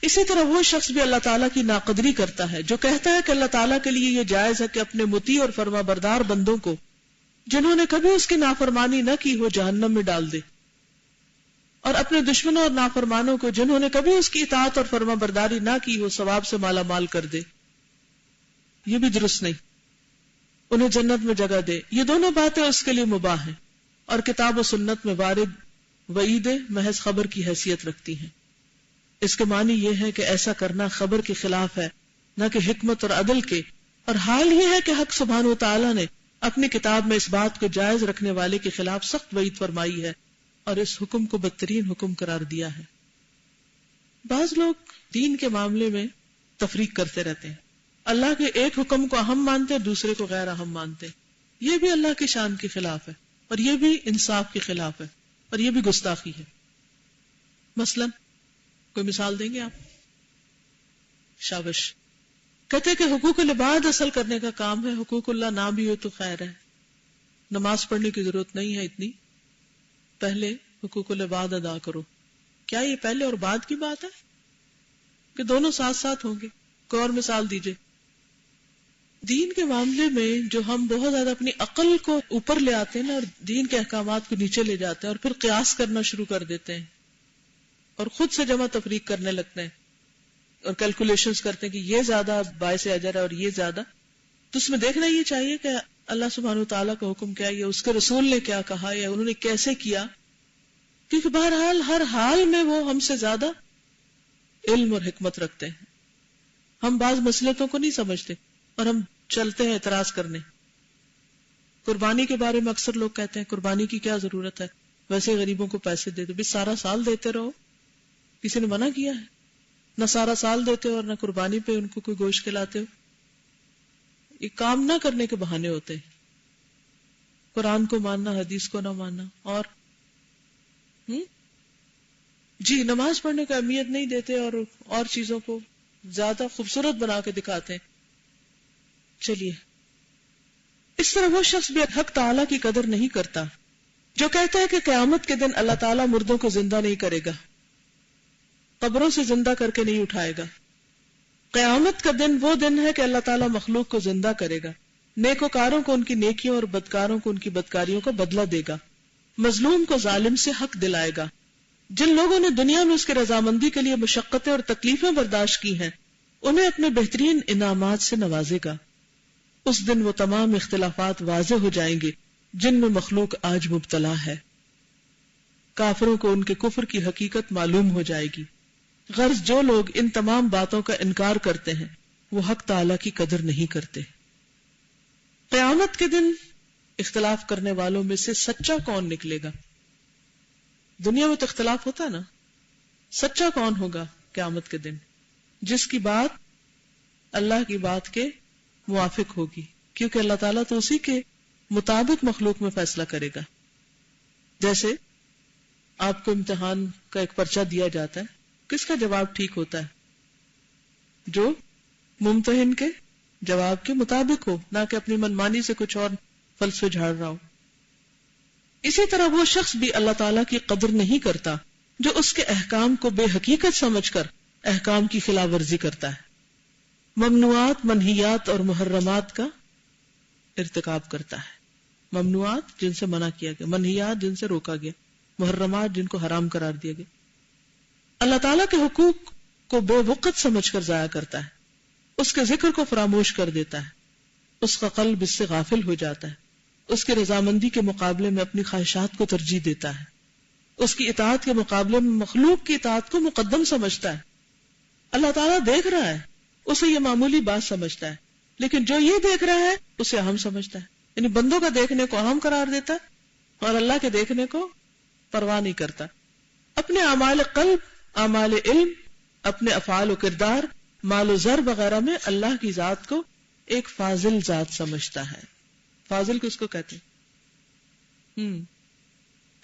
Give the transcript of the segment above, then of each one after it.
اسی طرح وہ شخص بھی اللہ تعالیٰ کی ناقدری کرتا ہے جو کہتا ہے کہ اللہ تعالیٰ کے لیے یہ جائز ہے کہ اپنے مطیع اور فرما بردار بندوں کو جنہوں نے کبھی اس کی نافرمانی نہ کی ہو جہنم میں ڈال دے، اور اپنے دشمنوں اور نافرمانوں کو جنہوں نے کبھی اس کی اطاعت اور فرما برداری نہ کی ہو ثواب سے مالا مال کر دے. یہ بھی درست نہیں. انہیں جنت میں جگہ دے. یہ دونوں باتیں اس کے لیے مباح ہیں اور کتاب و سنت میں وارد وعید محض خبر کی حیثیت رکھتی ہیں. اس کے معنی یہ ہے کہ ایسا کرنا خبر کے خلاف ہے نہ کہ حکمت اور عدل کے، اور حال یہ ہے کہ حق سبحانہ وتعالی نے اپنی کتاب میں اس بات کو جائز رکھنے والے کے خلاف سخت وعید فرمائی ہے اور اس حکم کو بدترین حکم قرار دیا ہے. بعض لوگ دین کے معاملے میں تفریق کرتے رہتے ہیں، اللہ کے ایک حکم کو اہم مانتے ہیں، دوسرے کو غیر اہم مانتے ہیں. یہ بھی اللہ کی شان کے خلاف ہے اور یہ بھی انصاف کے خلاف ہے اور یہ بھی گستاخی ہے. مثلا کوئی مثال دیں گے آپ؟ شابش. کہتے کہ حقوق العباد اصل کرنے کا کام ہے، حقوق اللہ نہ بھی ہو تو خیر ہے، نماز پڑھنے کی ضرورت نہیں ہے اتنی، پہلے حقوق العباد ادا کرو. کیا یہ پہلے اور بعد کی بات ہے کہ دونوں ساتھ ساتھ ہوں گے؟ کوئی اور مثال دیجئے. دین کے معاملے میں جو ہم بہت زیادہ اپنی عقل کو اوپر لے آتے ہیں نا اور دین کے احکامات کو نیچے لے جاتے ہیں اور پھر قیاس کرنا شروع کر دیتے ہیں اور خود سے جمع تفریق کرنے لگتے ہیں اور کیلکولیشنز کرتے ہیں کہ یہ زیادہ باعث اجر ہے اور یہ زیادہ، تو اس میں دیکھنا یہ چاہیے کہ اللہ سبحانہ وتعالیٰ کا حکم کیا ہے یا اس کے رسول نے کیا کہا یا انہوں نے کیسے کیا، کیونکہ بہرحال ہر حال میں وہ ہم سے زیادہ علم اور حکمت رکھتے ہیں. ہم بعض مصلحتوں کو نہیں سمجھتے اور ہم چلتے ہیں اعتراض کرنے. قربانی کے بارے میں اکثر لوگ کہتے ہیں قربانی کی کیا ضرورت ہے، ویسے غریبوں کو پیسے دے دو. بھی سارا سال دیتے رہو، کسی نے منع کیا ہے؟ نہ سارا سال دیتے ہو اور نہ قربانی پہ ان کو کوئی گوشت کھلاتے ہو. یہ کام نہ کرنے کے بہانے ہوتے ہیں، قرآن کو ماننا حدیث کو نہ ماننا. جی نماز پڑھنے کو اہمیت نہیں دیتے اور چیزوں کو زیادہ خوبصورت بنا کے دکھاتے ہیں. چلیے، اس طرح وہ شخص بھی حق تعالیٰ کی قدر نہیں کرتا جو کہتا ہے کہ قیامت کے دن اللہ تعالیٰ مردوں کو زندہ نہیں کرے گا، قبروں سے زندہ کر کے نہیں اٹھائے گا. قیامت کا دن وہ دن ہے کہ اللہ تعالیٰ مخلوق کو زندہ کرے گا، نیکوکاروں کو ان کی نیکیوں اور بدکاروں کو ان کی بدکاریوں کا بدلہ دے گا، مظلوم کو ظالم سے حق دلائے گا. جن لوگوں نے دنیا میں اس کی رضامندی کے لیے مشقتیں اور تکلیفیں برداشت کی ہیں انہیں اپنے بہترین انعامات سے نوازے گا. اس دن وہ تمام اختلافات واضح ہو جائیں گے جن میں مخلوق آج مبتلا ہے. کافروں کو ان کے کفر کی حقیقت معلوم ہو جائے گی. غرض جو لوگ ان تمام باتوں کا انکار کرتے ہیں وہ حق تعالیٰ کی قدر نہیں کرتے. قیامت کے دن اختلاف کرنے والوں میں سے سچا کون نکلے گا؟ دنیا میں تو اختلاف ہوتا نا، سچا کون ہوگا قیامت کے دن؟ جس کی بات اللہ کی بات کے موافق ہوگی، کیونکہ اللہ تعالیٰ تو اسی کے مطابق مخلوق میں فیصلہ کرے گا. جیسے آپ کو امتحان کا ایک پرچہ دیا جاتا ہے، کس کا جواب ٹھیک ہوتا ہے؟ جو ممتحن کے جواب کے مطابق ہو، نہ کہ اپنی منمانی سے کچھ اور فلسفے جھاڑ رہا ہو. اسی طرح وہ شخص بھی اللہ تعالیٰ کی قدر نہیں کرتا جو اس کے احکام کو بے حقیقت سمجھ کر احکام کی خلاف ورزی کرتا ہے، ممنوعات منہیات اور محرمات کا ارتکاب کرتا ہے. ممنوعات جن سے منع کیا گیا، منہیات جن سے روکا گیا، محرمات جن کو حرام قرار دیا گیا. اللہ تعالیٰ کے حقوق کو بے وقت سمجھ کر ضائع کرتا ہے، اس کے ذکر کو فراموش کر دیتا ہے، اس کا قلب اس سے غافل ہو جاتا ہے، اس کے رضامندی کے مقابلے میں اپنی خواہشات کو ترجیح دیتا ہے، اس کی اطاعت کے مقابلے میں مخلوق کی اطاعت کو مقدم سمجھتا ہے. اللہ تعالیٰ دیکھ رہا ہے، اسے یہ معمولی بات سمجھتا ہے، لیکن جو یہ دیکھ رہا ہے اسے اہم سمجھتا ہے. یعنی بندوں کا دیکھنے کو اہم قرار دیتا ہے اور اللہ کے دیکھنے کو پرواہ نہیں کرتا. اپنے اعمال قلب، اعمال علم، اپنے افعال و کردار، مال و زر وغیرہ میں اللہ کی ذات کو ایک فاضل ذات سمجھتا ہے. فاضل کس کو کہتے ہیں؟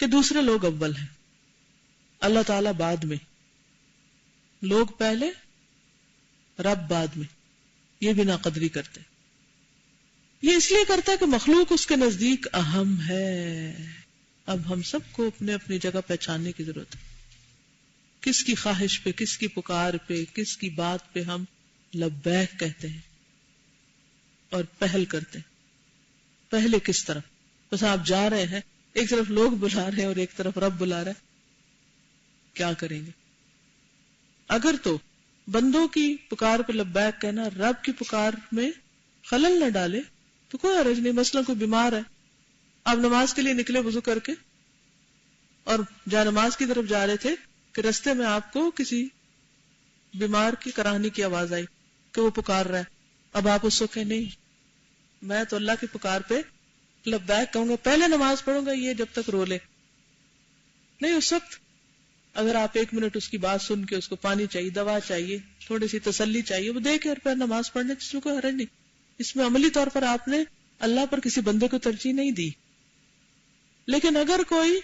کہ دوسرے لوگ اول ہیں، اللہ تعالیٰ بعد میں، لوگ پہلے، رب بعد میں. یہ بھی ناقدری کرتے. یہ اس لیے کرتا ہے کہ مخلوق اس کے نزدیک اہم ہے. اب ہم سب کو اپنے اپنی جگہ پہچاننے کی ضرورت ہے. کس کی خواہش پہ، کس کی پکار پہ، کس کی بات پہ ہم لبیک کہتے ہیں اور پہل کرتے ہیں. پہلے کس طرف؟ بس آپ جا رہے ہیں، ایک طرف لوگ بلا رہے ہیں اور ایک طرف رب بلا رہا ہے، کیا کریں گے؟ اگر تو بندوں کی پکار پہ لبیک کہنا رب کی پکار میں خلل نہ ڈالے تو کوئی حرج نہیں. مثلا کوئی بیمار ہے، آپ نماز کے لیے نکلے وضو کر کے اور جا نماز کی طرف جا رہے تھے کہ رستے میں آپ کو کسی بیمار کی کراہنی کی آواز آئی کہ وہ پکار رہا ہے. اب آپ اس کو کہ نہیں، میں تو اللہ کی پکار پہ لبیک کہوں گا، پہلے نماز پڑھوں گا یہ جب تک رو لے. نہیں، اس وقت اگر آپ 1 منٹ اس کی بات سن کے، اس کو پانی چاہیے، دوا چاہیے، تھوڑی سی تسلی چاہیے، وہ دے کے اور پھر نماز پڑھنے سے کوئی حرج نہیں. اس میں عملی طور پر آپ نے اللہ پر کسی بندے کو ترجیح نہیں دی. لیکن اگر کوئی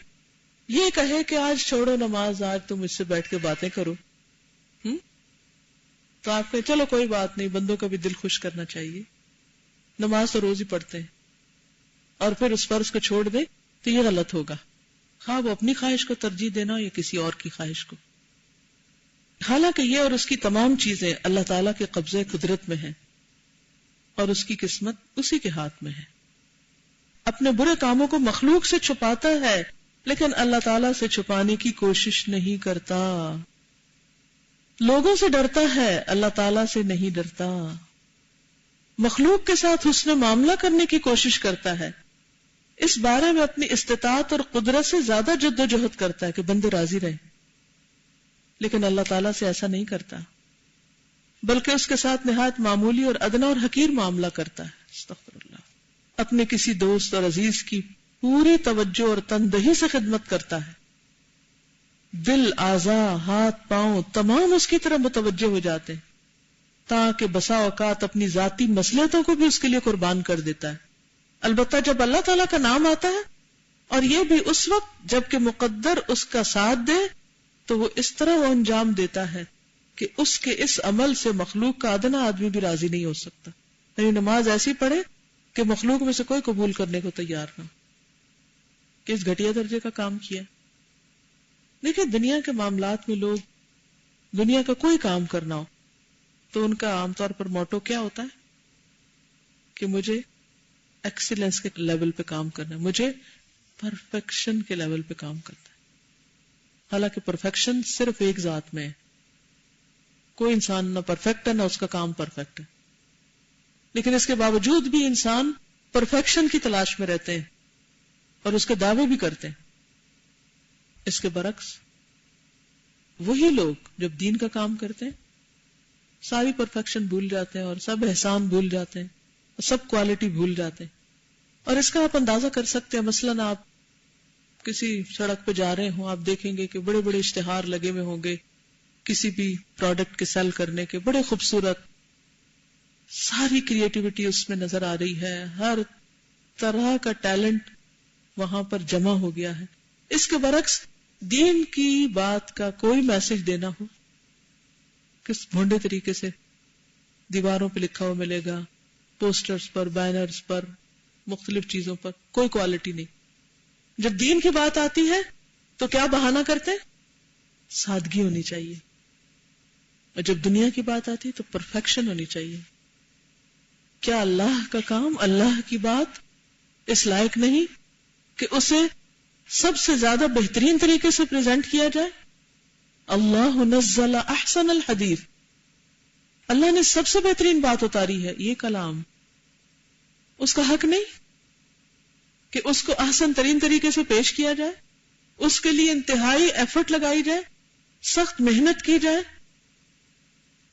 یہ کہے کہ آج چھوڑو نماز، آج تم اس سے بیٹھ کے باتیں کرو، تو آپ کہیں چلو کوئی بات نہیں، بندوں کا بھی دل خوش کرنا چاہیے، نماز تو روز ہی پڑھتے ہیں، اور پھر اس فرض کو چھوڑ دے تو یہ غلط ہوگا، خواہ وہ اپنی خواہش کو ترجیح دینا یا کسی اور کی خواہش کو. حالانکہ یہ اور اس کی تمام چیزیں اللہ تعالیٰ کے قبضے قدرت میں ہیں اور اس کی قسمت اسی کے ہاتھ میں ہے. اپنے برے کاموں کو مخلوق سے چھپاتا ہے لیکن اللہ تعالیٰ سے چھپانے کی کوشش نہیں کرتا. لوگوں سے ڈرتا ہے، اللہ تعالیٰ سے نہیں ڈرتا. مخلوق کے ساتھ حسن معاملہ کرنے کی کوشش کرتا ہے، اس بارے میں اپنی استطاعت اور قدرت سے زیادہ جد و جہد کرتا ہے کہ بندے راضی رہیں، لیکن اللہ تعالیٰ سے ایسا نہیں کرتا، بلکہ اس کے ساتھ نہایت معمولی اور ادنا اور حقیر معاملہ کرتا ہے. استغفر اللہ. اپنے کسی دوست اور عزیز کی پوری توجہ اور تندہی سے خدمت کرتا ہے، دل، اعضاء، ہاتھ، پاؤں تمام اس کی طرف متوجہ ہو جاتے ہیں، تاکہ بسا اوقات اپنی ذاتی مصلحتوں کو بھی اس کے لیے قربان کر دیتا ہے. البتہ جب اللہ تعالیٰ کا نام آتا ہے، اور یہ بھی اس وقت جب کہ مقدر اس کا ساتھ دے، تو وہ اس طرح وہ انجام دیتا ہے کہ اس کے اس عمل سے مخلوق کا ادنا آدمی بھی راضی نہیں ہو سکتا. یعنی نماز ایسی پڑھے کہ مخلوق میں سے کوئی قبول کرنے کو تیار نہ، کہ اس گھٹیا درجے کا کام کیا. دیکھیں دنیا کے معاملات میں لوگ دنیا کا کوئی کام کرنا ہو تو ان کا عام طور پر موٹو کیا ہوتا ہے کہ مجھے ایکسیلنس کے لیول پہ کام کرنا ہے، مجھے پرفیکشن کے لیول پہ کام کرنا ہے. حالانکہ پرفیکشن صرف ایک ذات میں ہے، کوئی انسان نہ پرفیکٹ ہے نہ اس کا کام پرفیکٹ ہے، لیکن اس کے باوجود بھی انسان پرفیکشن کی تلاش میں رہتے ہیں اور اس کے دعوے بھی کرتے ہیں. اس کے برعکس وہی لوگ جب دین کا کام کرتے ہیں ساری پرفیکشن بھول جاتے ہیں اور سب احسان بھول جاتے ہیں اور سب کوالٹی بھول جاتے ہیں. اور اس کا آپ اندازہ کر سکتے ہیں، مثلاً آپ کسی سڑک پہ جا رہے ہوں، آپ دیکھیں گے کہ بڑے بڑے اشتہار لگے ہوئے ہوں گے کسی بھی پروڈکٹ کے سیل کرنے کے، بڑے خوبصورت، ساری کریٹیوٹی اس میں نظر آ رہی ہے، ہر طرح کا ٹیلنٹ وہاں پر جمع ہو گیا ہے. اس کے برعکس دین کی بات کا کوئی میسج دینا ہو، کس بھونڈے طریقے سے دیواروں پہ لکھا ہوا ملے گا، پوسٹرز پر، بینرز پر، مختلف چیزوں پر، کوئی کوالٹی نہیں. جب دین کی بات آتی ہے تو کیا بہانہ کرتے ہیں؟ سادگی ہونی چاہیے. اور جب دنیا کی بات آتی ہے تو پرفیکشن ہونی چاہیے. کیا اللہ کا کام، اللہ کی بات اس لائق نہیں کہ اسے سب سے زیادہ بہترین طریقے سے پریزنٹ کیا جائے؟ اللہ نزل احسن الحدیث، اللہ نے سب سے بہترین بات اتاری ہے، یہ کلام. اس کا حق نہیں کہ اس کو احسن ترین طریقے سے پیش کیا جائے، اس کے لیے انتہائی ایفرٹ لگائی جائے، سخت محنت کی جائے.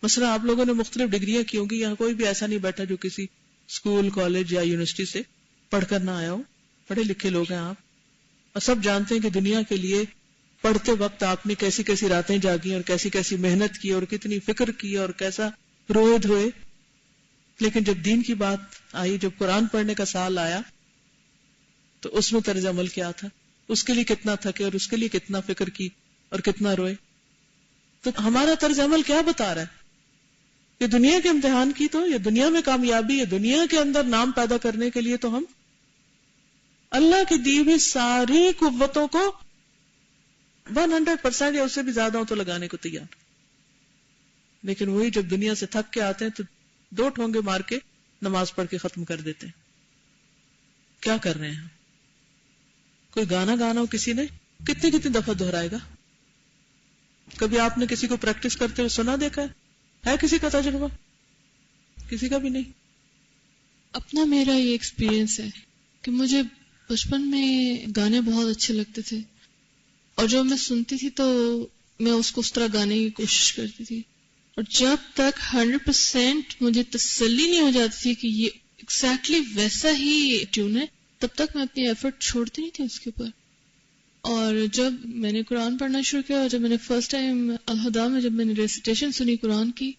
مثلا آپ لوگوں نے مختلف ڈگریاں کی ہوں گی، یہاں کوئی بھی ایسا نہیں بیٹھا جو کسی اسکول، کالج یا یونیورسٹی سے پڑھ کر نہ آیا ہو. پڑھے لکھے لوگ ہیں آپ، اور سب جانتے ہیں کہ دنیا کے لیے پڑھتے وقت آپ نے کیسی کیسی راتیں جاگی اور کیسی کیسی محنت کی اور کتنی فکر کی اور کیسا روئے دھوئے. لیکن جب دین کی بات آئی، جب قرآن پڑھنے کا سال آیا، تو اس میں طرز عمل کیا تھا، اس کے لیے کتنا تھکے اور اس کے لیے کتنا فکر کی اور کتنا روئے. تو ہمارا طرز عمل کیا بتا رہا ہے کہ دنیا کے امتحان کی تو، یا دنیا میں کامیابی، یا دنیا کے اندر نام پیدا کرنے کے لیے تو ہم اللہ کی دی ہوئی ساری قوتوں کو 100% یا اس سے بھی زیادہ ہو تو لگانے کو تیار. لیکن وہی جب دنیا سے تھک کے آتے ہیں تو 2 ٹھونگے مار کے نماز پڑھ کے ختم کر دیتے ہیں. کیا کر رہے ہیں؟ کوئی گانا گانا ہو کسی نے کتنی دفعہ دہرائے گا؟ کبھی آپ نے کسی کو پریکٹس کرتے ہوئے سنا دیکھا ہے کسی کا تجربہ؟ کسی کا بھی نہیں. اپنا میرا یہ ایکسپیرینس ہے کہ مجھے بچپن میں گانے بہت اچھے لگتے تھے، اور جو میں سنتی تھی تو میں اس کو اس طرح گانے کی کوشش کرتی تھی، اور جب تک 100% مجھے تسلی نہیں ہو جاتی تھی کہ یہ ایگزیکٹلی ویسا ہی ٹیون ہے، تب تک میں اپنی ایفرٹ چھوڑتی نہیں تھی اس کے اوپر. اور جب میں نے قرآن پڑھنا شروع کیا، اور جب میں نے فرسٹ ٹائم الہدا میں جب میں نے ریسیٹیشن سنی قرآن کی،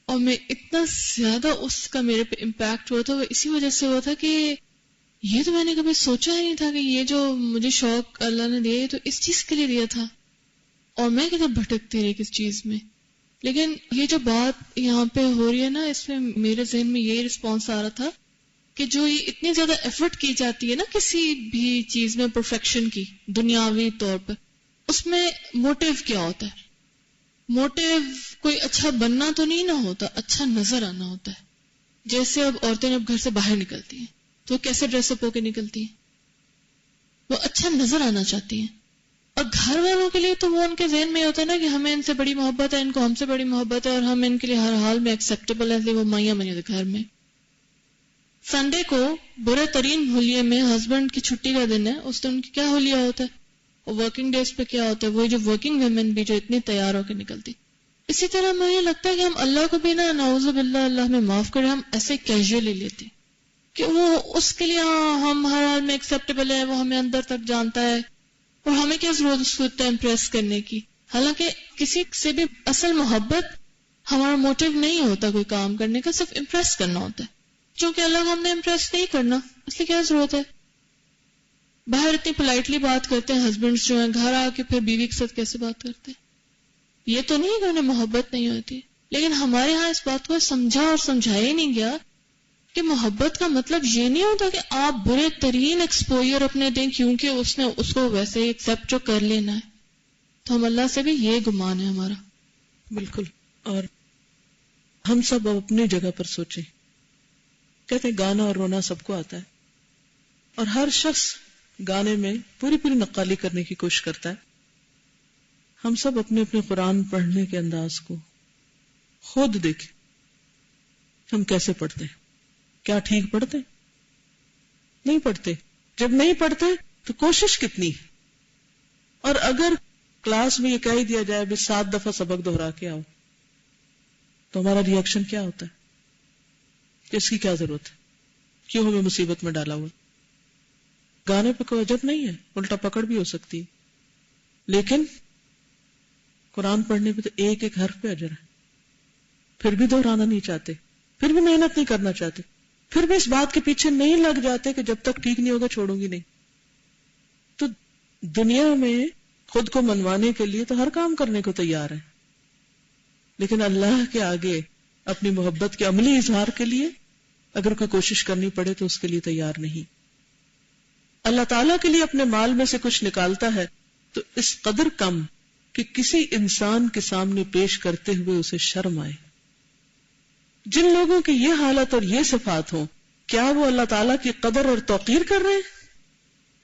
اور میں اتنا زیادہ اس کا میرے پہ امپیکٹ ہوا تھا، وہ اسی وجہ سے ہوا تھا کہ یہ تو میں نے کبھی سوچا ہی نہیں تھا کہ یہ جو مجھے شوق اللہ نے دیا یہ تو اس چیز کے لیے دیا تھا، اور میں کتنا بھٹکتی رہی کس چیز میں. لیکن یہ جو بات یہاں پہ ہو رہی ہے نا، اس میں میرے ذہن میں یہی رسپانس آ رہا تھا کہ جو یہ اتنی زیادہ ایفرٹ کی جاتی ہے نا کسی بھی چیز میں پرفیکشن کی دنیاوی طور پر، اس میں موٹیو کیا ہوتا ہے؟ موٹیو کوئی اچھا بننا تو نہیں نہ ہوتا، اچھا نظر آنا ہوتا ہے. جیسے اب عورتیں جب گھر سے باہر نکلتی ہیں تو کیسے ڈریس اپ ہو کے نکلتی ہیں؟ وہ اچھا نظر آنا چاہتی ہیں. اور گھر والوں کے لیے تو وہ ان کے ذہن میں ہوتا ہے نا کہ ہمیں ان سے بڑی محبت ہے، ان کو ہم سے بڑی محبت ہے، اور ہم ان کے لیے ہر حال میں ایکسیپٹیبل ہے، وہ مائیاں بنی ہوئی گھر میں. سنڈے کو برے ترین حلیے میں ہسبینڈ کی چھٹی کا دن ہے، اس دن کیا حلیہ ہوتا ہے؟ ورکنگ ڈیز پہ کیا ہوتا ہے؟ وہی جو ورکنگ ویمن بھی جو اتنی تیار ہو کے نکلتی. اسی طرح مجھے لگتا ہے کہ ہم اللہ کو بھی نا، نعوذ باللہ اللہ میں معاف کرے، ہم ایسے کیجولی لیتے کہ وہ اس کے لیے ہم ہر حال میں ایکسیپٹیبل ہے، وہ ہمیں اندر تک جانتا ہے، اور ہمیں کیا ضرورت اس کو اتنا امپریس کرنے کی. حالانکہ کسی سے بھی اصل محبت ہمارا موٹیو نہیں ہوتا کوئی کام کرنے کا، صرف امپریس کرنا ہوتا ہے. چونکہ اللہ کو ہم نے امپریس نہیں کرنا، اس لیے کیا ضرورت ہے؟ باہر اتنی پولائٹلی بات کرتے ہیں ہسبینڈز جو ہیں، گھر آ کے پھر بیوی کے ساتھ کیسے بات کرتے ہیں؟ یہ تو نہیں کہ انہیں محبت نہیں ہوتی، لیکن ہمارے ہاں اس بات کو سمجھا اور سمجھایا ہی نہیں گیا کہ محبت کا مطلب یہ نہیں ہوتا کہ آپ برے ترین ایکسپوئر اپنے دیں کیونکہ اس نے اس کو ویسے ایکسپٹ جو کر لینا ہے. تو ہم اللہ سے بھی یہ گمان ہے ہمارا. بالکل. اور ہم سب اپنی جگہ پر سوچیں. کہتے ہیں گانا اور رونا سب کو آتا ہے، اور ہر شخص گانے میں پوری نقالی کرنے کی کوشش کرتا ہے. ہم سب اپنے اپنے قرآن پڑھنے کے انداز کو خود دیکھیں. ہم کیسے پڑھتے ہیں؟ کیا ٹھیک پڑھتے؟ نہیں پڑھتے. جب نہیں پڑھتے تو کوشش کتنی ہے؟ اور اگر کلاس میں یہ کہہ ہی دیا جائے بھی 7 دفعہ سبق دہرا کے آؤ، تو ہمارا ری ایکشن کیا ہوتا ہے کہ اس کی کیا ضرورت ہے، کیوں ہمیں مصیبت میں ڈالا ہوا؟ گانے پہ کوئی اجر نہیں ہے، الٹا پکڑ بھی ہو سکتی ہے، لیکن قرآن پڑھنے پہ تو ایک ایک حرف پہ اجر ہے. پھر بھی دہرانا نہیں چاہتے، پھر بھی محنت نہیں کرنا چاہتے، پھر بھی اس بات کے پیچھے نہیں لگ جاتے کہ جب تک ٹھیک نہیں ہوگا چھوڑوں گی نہیں. تو دنیا میں خود کو منوانے کے لیے تو ہر کام کرنے کو تیار ہے، لیکن اللہ کے آگے اپنی محبت کے عملی اظہار کے لیے اگر کوئی کوشش کرنی پڑے تو اس کے لیے تیار نہیں. اللہ تعالیٰ کے لیے اپنے مال میں سے کچھ نکالتا ہے تو اس قدر کم کہ کسی انسان کے سامنے پیش کرتے ہوئے اسے شرم آئے. جن لوگوں کی یہ حالت اور یہ صفات ہوں، کیا وہ اللہ تعالیٰ کی قدر اور توقیر کر رہے ہیں؟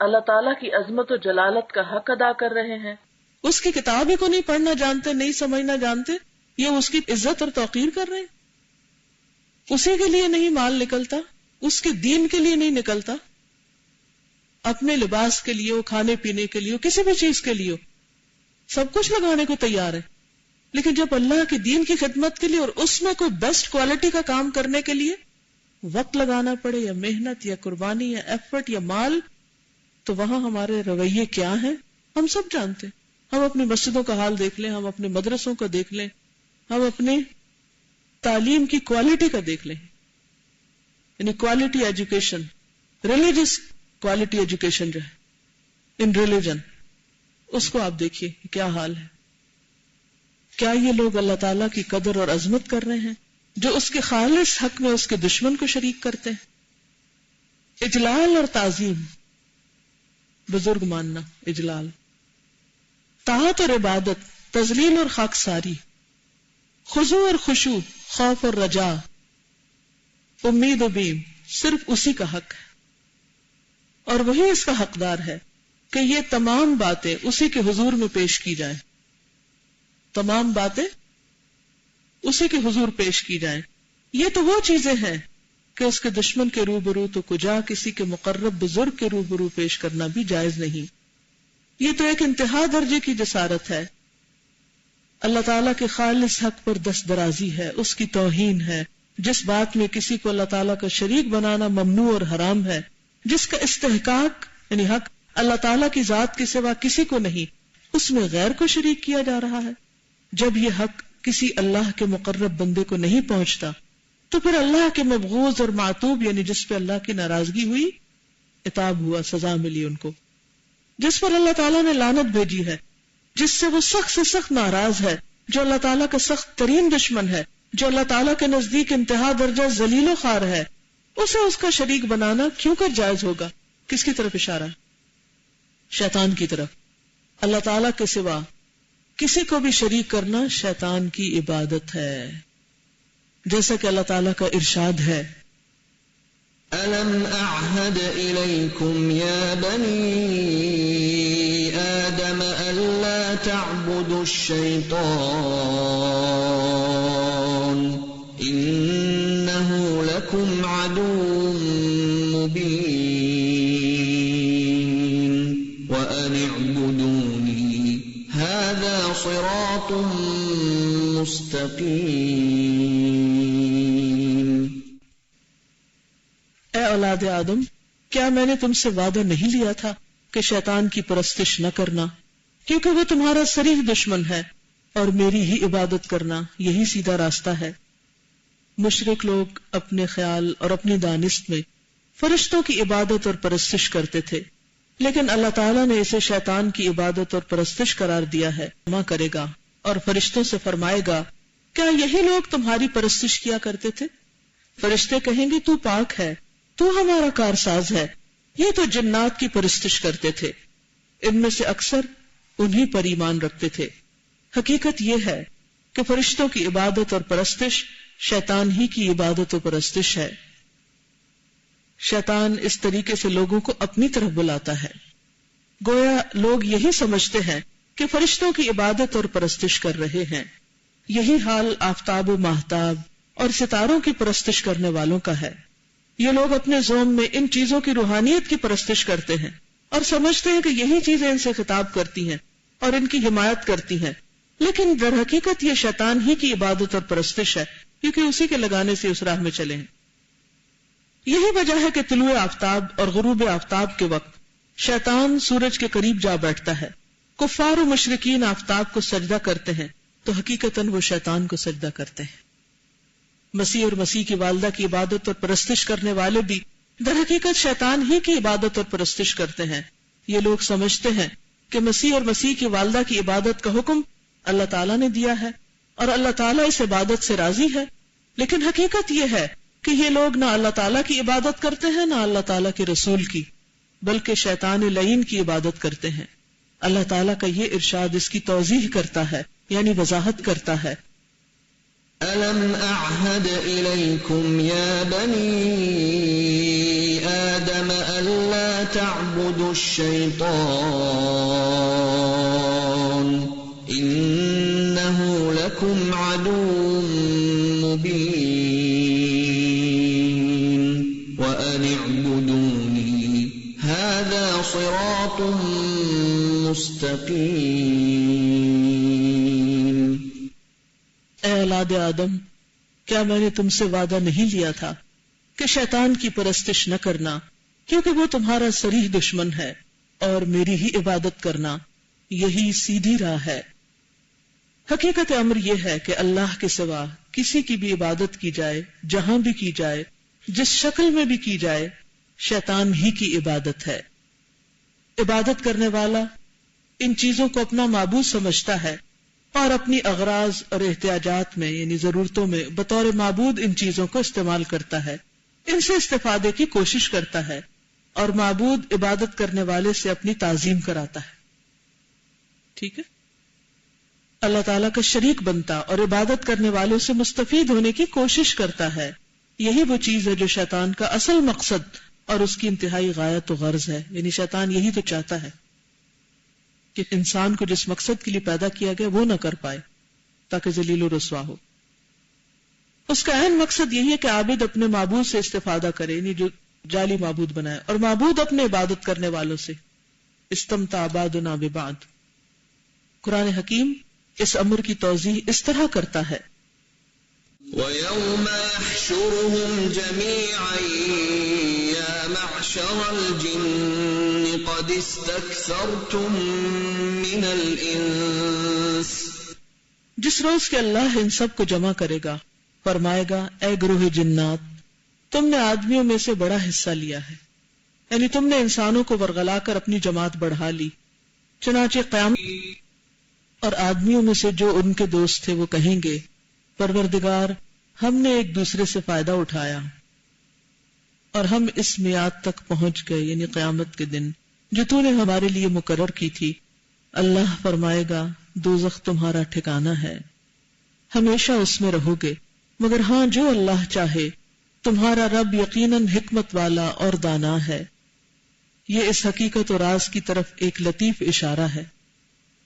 اللہ تعالیٰ کی عظمت و جلالت کا حق ادا کر رہے ہیں؟ اس کی کتاب ہی کو نہیں پڑھنا جانتے، نہیں سمجھنا جانتے، یہ اس کی عزت اور توقیر کر رہے ہیں؟ اسی کے لیے نہیں مال نکلتا، اس کے دین کے لیے نہیں نکلتا، اپنے لباس کے لیے، کھانے پینے کے لیے، کسی بھی چیز کے لیے سب کچھ لگانے کو تیار ہے. لیکن جب اللہ کے دین کی خدمت کے لیے اور اس میں کوئی بیسٹ کوالٹی کا کام کرنے کے لیے وقت لگانا پڑے، یا محنت، یا قربانی، یا ایفرٹ، یا مال، تو وہاں ہمارے رویے کیا ہیں ہم سب جانتے. ہم اپنی مسجدوں کا حال دیکھ لیں، ہم اپنے مدرسوں کا دیکھ لیں، ہم اپنے تعلیم کی کوالٹی کا دیکھ لیں، یعنی quality education, religious quality education جو ہے ان ریلیجن، اس کو آپ دیکھیے کیا حال ہے. کیا یہ لوگ اللہ تعالیٰ کی قدر اور عظمت کر رہے ہیں جو اس کے خالص حق میں اس کے دشمن کو شریک کرتے ہیں؟ اجلال اور تعظیم، بزرگ ماننا، اجلال. طاعت اور عبادت، تذلیل اور خاکساری، خضوع اور خشوع، خوف اور رجا، امید و بیم، صرف اسی کا حق ہے، اور وہی اس کا حقدار ہے کہ یہ تمام باتیں اسی کے حضور میں پیش کی جائیں، تمام باتیں اسی کے حضور پیش کی جائیں۔ یہ تو وہ چیزیں ہیں کہ اس کے دشمن کے روبرو تو کجا کسی کے مقرب بزرگ کے روبرو پیش کرنا بھی جائز نہیں۔ یہ تو ایک انتہا درجے کی جسارت ہے، اللہ تعالیٰ کے خالص حق پر دست درازی ہے، اس کی توہین ہے، جس بات میں کسی کو اللہ تعالیٰ کا شریک بنانا ممنوع اور حرام ہے، جس کا استحقاق یعنی حق اللہ تعالیٰ کی ذات کے سوا کسی کو نہیں، اس میں غیر کو شریک کیا جا رہا ہے۔ جب یہ حق کسی اللہ کے مقرب بندے کو نہیں پہنچتا تو پھر اللہ کے مبغوض اور معتوب یعنی جس پہ اللہ کی ناراضگی ہوئی، عتاب ہوا، سزا ملی ان کو، جس پر اللہ تعالیٰ نے لعنت بھیجی ہے، جس سے وہ سخت سے سخت ناراض ہے، جو اللہ تعالیٰ کا سخت ترین دشمن ہے، جو اللہ تعالیٰ کے نزدیک انتہا درجہ ذلیل و خوار ہے، اسے اس کا شریک بنانا کیوں کر جائز ہوگا؟ کس کی طرف اشارہ ہے؟ شیطان کی طرف۔ اللہ تعالیٰ کے سوا کسی کو بھی شریک کرنا شیطان کی عبادت ہے، جیسا کہ اللہ تعالیٰ کا ارشاد ہے، أَلَمْ أَعْهَدْ إِلَيْكُمْ يَا بَنِي آدَمَ أَلَّا تَعْبُدُوا الشَّيْطَانَ إِنَّهُ لَكُمْ عَدُوٌّ مُبِينٌ وَأَنِ اعْبُدُونِي هَذَا صِرَاطٌ مُسْتَقِيمٌ۔ اے اولاد آدم، کیا میں نے تم سے وعدہ نہیں لیا تھا کہ شیطان کی پرستش نہ کرنا، کیونکہ وہ تمہارا صریح دشمن ہے، اور میری ہی عبادت کرنا یہی سیدھا راستہ ہے۔ مشرک لوگ اپنے خیال اور اپنی دانست میں فرشتوں کی عبادت اور پرستش کرتے تھے، لیکن اللہ تعالیٰ نے اسے شیطان کی عبادت اور پرستش قرار دیا ہے۔ ماں کرے گا اور فرشتوں سے فرمائے گا، کیا یہی لوگ تمہاری پرستش کیا کرتے تھے؟ فرشتے کہیں گے، تو پاک ہے، تو ہمارا کارساز ہے، یہ تو جنات کی پرستش کرتے تھے، ان میں سے اکثر انہی پر ایمان رکھتے تھے۔ حقیقت یہ ہے کہ فرشتوں کی عبادت اور پرستش شیطان ہی کی عبادت و پرستش ہے۔ شیطان اس طریقے سے لوگوں کو اپنی طرف بلاتا ہے، گویا لوگ یہی سمجھتے ہیں کہ فرشتوں کی عبادت اور پرستش کر رہے ہیں۔ یہی حال آفتاب و ماہتاب اور ستاروں کی پرستش کرنے والوں کا ہے۔ یہ لوگ اپنے ذوم میں ان چیزوں کی روحانیت کی پرستش کرتے ہیں اور سمجھتے ہیں کہ یہی چیزیں ان سے خطاب کرتی ہیں اور ان کی حمایت کرتی ہیں، لیکن در حقیقت یہ شیطان ہی کی عبادت اور پرستش ہے، کیونکہ اسی کے لگانے سے اس راہ میں چلے ہیں۔ یہی وجہ ہے کہ طلوع آفتاب اور غروب آفتاب کے وقت شیطان سورج کے قریب جا بیٹھتا ہے۔ کفار و مشرکین آفتاب کو سجدہ کرتے ہیں تو حقیقتاً وہ شیطان کو سجدہ کرتے ہیں۔ مسیح اور مسیح کی والدہ کی عبادت اور پرستش کرنے والے بھی در حقیقت شیطان ہی کی عبادت اور پرستش کرتے ہیں۔ یہ لوگ سمجھتے ہیں کہ مسیح اور مسیح کی والدہ کی عبادت کا حکم اللہ تعالیٰ نے دیا ہے اور اللہ تعالیٰ اس عبادت سے راضی ہے، لیکن حقیقت یہ ہے کہ یہ لوگ نہ اللہ تعالیٰ کی عبادت کرتے ہیں نہ اللہ تعالیٰ کے رسول کی، بلکہ شیطان لعین کی عبادت کرتے ہیں۔ اللہ تعالیٰ کا یہ ارشاد اس کی توضیح کرتا ہے، یعنی وضاحت کرتا ہے، أَلَمْ أَعْهَدْ إِلَيْكُمْ يَا بَنِي آدَمَ أَلَّا تَعْبُدُوا الشَّيْطَانَ إِنَّهُ لَكُمْ عَدُوٌّ مُبِينٌ وَأَنِ اعْبُدُونِي هَذَا صِرَاطٌ مُسْتَقِيمٌ۔ اے اولاد آدم، کیا میں نے تم سے وعدہ نہیں لیا تھا کہ شیطان کی پرستش نہ کرنا، کیونکہ وہ تمہارا صریح دشمن ہے، اور میری ہی عبادت کرنا یہی سیدھی راہ ہے۔ حقیقت امر یہ ہے کہ اللہ کے سوا کسی کی بھی عبادت کی جائے، جہاں بھی کی جائے، جس شکل میں بھی کی جائے، شیطان ہی کی عبادت ہے۔ عبادت کرنے والا ان چیزوں کو اپنا معبود سمجھتا ہے اور اپنی اغراض اور احتیاجات میں یعنی ضرورتوں میں بطور معبود ان چیزوں کو استعمال کرتا ہے، ان سے استفادے کی کوشش کرتا ہے، اور معبود عبادت کرنے والے سے اپنی تعظیم کراتا ہے۔ ٹھیک ہے؟ اللہ تعالیٰ کا شریک بنتا اور عبادت کرنے والوں سے مستفید ہونے کی کوشش کرتا ہے. یہی وہ چیز ہے جو شیطان کا اصل مقصد اور اس کی انتہائی غایت و غرض ہے. یعنی شیطان یہی تو چاہتا ہے کہ انسان کو جس مقصد کے لیے پیدا کیا گیا وہ نہ کر پائے تاکہ ذلیل و رسوا ہو. اس کا عین مقصد یہی ہے کہ عابد اپنے معبود سے استفادہ کرے، یعنی جو جعلی معبود بنائے، اور معبود اپنے عبادت کرنے والوں سے. استمتع بعضنا ببعض. قرآن حکیم اس امر کی توضیح اس طرح کرتا ہے. وَيَوْمَ يَحْشُرُهُمْ جَمِيعًا يَا مَعْشَرَ الْجِنِّ قَدِ اسْتَكْثَرْتُم مِّنَ الْإِنسِ. جس روز کہ اللہ ان سب کو جمع کرے گا، فرمائے گا اے گروہ جنات، تم نے آدمیوں میں سے بڑا حصہ لیا ہے، یعنی تم نے انسانوں کو ورغلا کر اپنی جماعت بڑھا لی. چنانچہ قیامت اور آدمیوں میں سے جو ان کے دوست تھے وہ کہیں گے پروردگار، ہم نے ایک دوسرے سے فائدہ اٹھایا اور ہم اس میعاد تک پہنچ گئے، یعنی قیامت کے دن جو تو نے ہمارے لیے مقرر کی تھی. اللہ فرمائے گا دوزخ تمہارا ٹھکانہ ہے، ہمیشہ اس میں رہو گے، مگر ہاں جو اللہ چاہے. تمہارا رب یقیناً حکمت والا اور دانا ہے. یہ اس حقیقت اور راز کی طرف ایک لطیف اشارہ ہے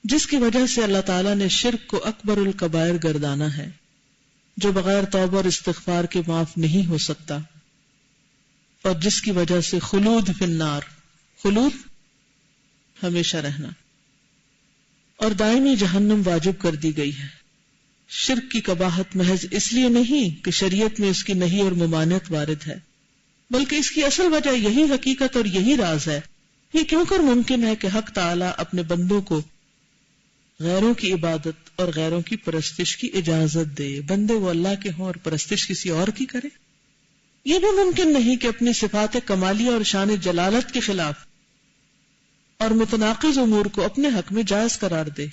جس کی وجہ سے اللہ تعالیٰ نے شرک کو اکبر الکبائر گردانا ہے، جو بغیر توبہ اور استغفار کے معاف نہیں ہو سکتا، اور جس کی وجہ سے خلود فی النار، خلود ہمیشہ رہنا، اور دائمی جہنم واجب کر دی گئی ہے. شرک کی قباحت محض اس لیے نہیں کہ شریعت میں اس کی نہی اور ممانعت وارد ہے، بلکہ اس کی اصل وجہ یہی حقیقت اور یہی راز ہے. یہ کیوں کر ممکن ہے کہ حق تعالیٰ اپنے بندوں کو غیروں کی عبادت اور غیروں کی پرستش کی اجازت دے، بندے وہ اللہ کے ہوں اور پرستش کسی اور کی کرے؟ یہ بھی ممکن نہیں کہ اپنی صفات کمالیہ اور شان جلالت کے خلاف اور متناقض امور کو اپنے حق میں جائز قرار دے،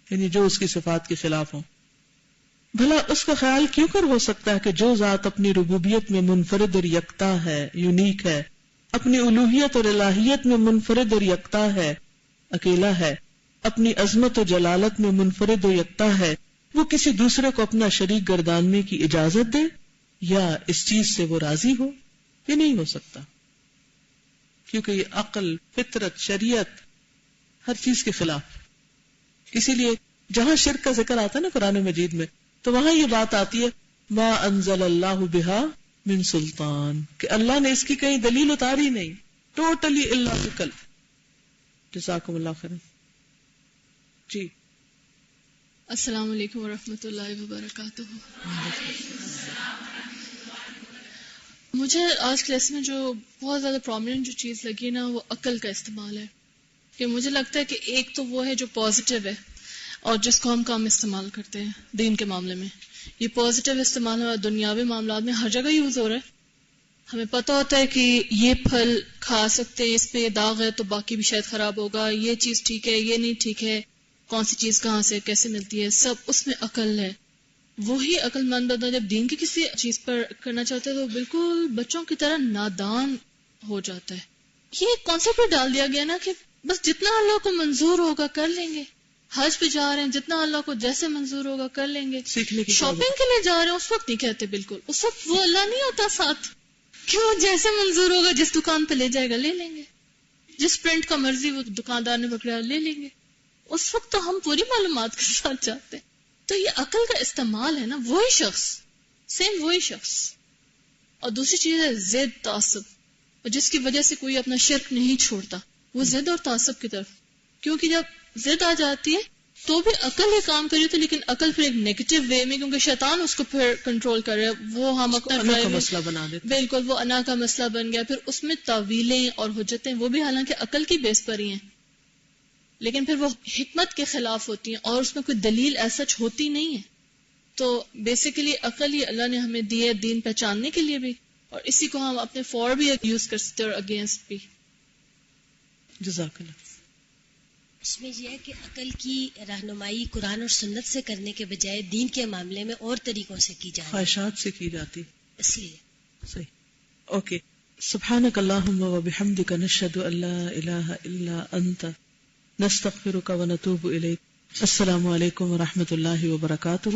یعنی جو اس کی صفات کے خلاف ہوں. بھلا اس کا خیال کیوں کر ہو سکتا ہے کہ جو ذات اپنی ربوبیت میں منفرد اور یکتا ہے، یونیک ہے، اپنی الوہیت اور الہیت میں منفرد اور یکتا ہے، اکیلا ہے، اپنی عظمت و جلالت میں منفرد و یکتا ہے، وہ کسی دوسرے کو اپنا شریک گرداننے کی اجازت دے یا اس چیز سے وہ راضی ہو؟ یہ نہیں ہو سکتا، کیونکہ یہ عقل، فطرت، شریعت ہر چیز کے خلاف. اسی لیے جہاں شرک کا ذکر آتا ہے نا قرآن مجید میں، تو وہاں یہ بات آتی ہے ما انزل اللہ بہا من سلطان، کہ اللہ نے اس کی کہیں دلیل اتاری نہیں، ٹوٹلی الا بقل. جزاکم اللہ خیر. جی السلام علیکم ورحمۃ اللہ وبرکاتہ. مجھے آج کلاس میں جو بہت زیادہ پرومیننٹ جو چیز لگی نا وہ عقل کا استعمال ہے. کہ مجھے لگتا ہے کہ ایک تو وہ ہے جو پازیٹیو ہے اور جس کو ہم کام استعمال کرتے ہیں دین کے معاملے میں. یہ پازیٹیو استعمال ہمارا دنیاوی معاملات میں ہر جگہ یوز ہو رہا ہے. ہمیں پتہ ہوتا ہے کہ یہ پھل کھا سکتے ہیں، اس پہ یہ داغ ہے تو باقی بھی شاید خراب ہوگا، یہ چیز ٹھیک ہے، یہ نہیں ٹھیک ہے، کون سی چیز کہاں سے کیسے ملتی ہے، سب اس میں عقل ہے. وہی عقل مند بندہ جب دین کی کسی چیز پر کرنا چاہتا ہے تو بالکل بچوں کی طرح نادان ہو جاتا ہے. یہ کانسیپٹ پہ ڈال دیا گیا نا کہ بس جتنا اللہ کو منظور ہوگا کر لیں گے. حج پہ جا رہے ہیں، جتنا اللہ کو جیسے منظور ہوگا کر لیں گے. شاپنگ کے لیے جا رہے ہیں اس وقت نہیں کہتے، بالکل اس وقت وہ اللہ نہیں ہوتا ساتھ کہ وہ جیسے منظور ہوگا جس دکان پہ لے جائے گا لے لیں گے، جس پرنٹ کا مرضی وہ دکاندار نے پکڑا لے لیں گے. اس وقت تو ہم پوری معلومات کے ساتھ جاتے ہیں. تو یہ عقل کا استعمال ہے نا، وہی شخص سیم وہی شخص. اور دوسری چیز ہے ضد، تعصب، اور جس کی وجہ سے کوئی اپنا شرک نہیں چھوڑتا، وہ ضد اور تعصب کی طرف. کیونکہ جب ضد آ جاتی ہے تو بھی عقل ہی کام کری ہوتی، لیکن عقل پھر ایک نیگیٹو وے میں، کیونکہ شیطان اس کو پھر کنٹرول کر رہا ہے، وہ ہم اپنا مسئلہ بنا دیتے. بالکل وہ انا کا مسئلہ بن گیا. پھر اس میں تعویلیں اور حجتیں وہ بھی حالانکہ عقل کی بیس پر ہی ہیں، لیکن پھر وہ حکمت کے خلاف ہوتی ہیں اور اس میں کوئی دلیل ایسا ہوتی نہیں ہے. تو بیسیکلی عقل ہی اللہ نے ہمیں دی ہے دین پہچاننے کے لیے بھی، اور اسی کو ہم اپنے فور بھی یوز کر سکتے اور اگینسٹ بھی. جزاک اللہ. اس میں یہ ہے کہ عقل کی رہنمائی قرآن اور سنت سے کرنے کے بجائے دین کے معاملے میں اور طریقوں سے کی جاتی ہے، خواہشات سے کی جاتی، اس لیے. صحیح. اوکے. سبحانک اللہم و بحمدک نشہد ان لا الہ الا انت نستغفرک و نتوب الیک. السلام علیکم ورحمۃ اللہ وبرکاتہ.